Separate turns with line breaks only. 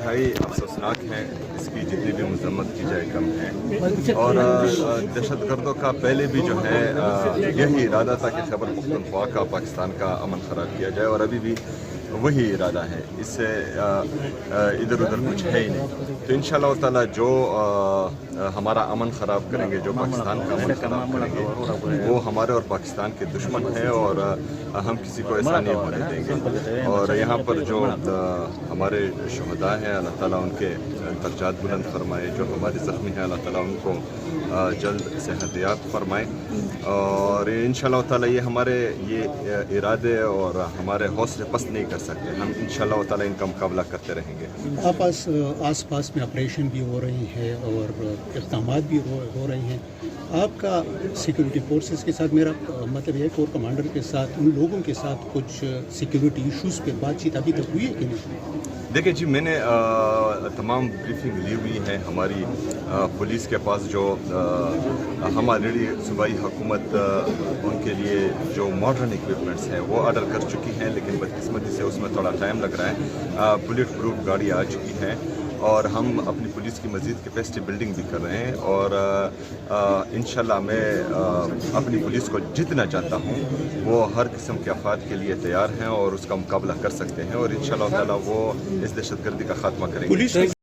انتہائی افسوسناک ہیں، اس کی جتنی بھی مذمت کی جائے کم ہے، اور دہشت گردوں کا پہلے بھی جو ہے یہی ارادہ تھا کہ خیبر پختونخوا کا پاکستان کا امن خراب کیا جائے، اور ابھی بھی وہی ارادہ ہے، اس سے ادھر ادھر کچھ ہے ہی نہیں۔ تو انشاءاللہ تعالی جو ہمارا امن خراب کریں گے، جو پاکستان کا امن خراب کریں گے، وہ ہمارے اور پاکستان کے دشمن ہیں، اور ہم کسی کو ایسا نہیں ہونے دیں گے۔ اور یہاں پر جو ہمارے شہداء ہیں، اللہ تعالیٰ ان کے درجات بلند فرمائے، جو ہمارے زخمی ہیں اللہ تعالیٰ ان کو جلد صحت یاب فرمائے، اور انشاءاللہ تعالیٰ یہ ہمارے ارادے اور ہمارے حوصلے پست نہیں کر سکتے، ہم انشاءاللہ تعالیٰ ان کا مقابلہ کرتے رہیں گے۔
آس پاس میں آپریشن بھی ہو رہی ہے اور اقدامات بھی ہو رہے ہیں، آپ کا سیکیورٹی فورسز کے ساتھ، میرا مطلب یہ کور کمانڈر کے ساتھ، ان لوگوں کے ساتھ کچھ سیکیورٹی ایشوز پہ بات چیت ابھی تک ہوئی ہے کہ نہیں؟
دیکھیں جی، میں نے تمام بریفنگ لی ہوئی ہے ہماری پولیس کے پاس، جو ہماری صوبائی حکومت ان کے لیے جو ماڈرن اکوپمنٹس ہیں وہ آرڈر کر چکی ہیں، لیکن بدقسمتی سے اس میں تھوڑا ٹائم لگ رہا ہے۔ بلٹ پروف گاڑی آ چکی ہے، اور ہم اپنی پولیس کی مزید کیپیسٹی بلڈنگ بھی کر رہے ہیں، اور انشاءاللہ میں اپنی پولیس کو جتنا چاہتا ہوں وہ ہر قسم کے افراد کے لیے تیار ہیں اور اس کا مقابلہ کر سکتے ہیں، اور انشاءاللہ تعالیٰ وہ اس دہشت گردی کا خاتمہ کریں گے۔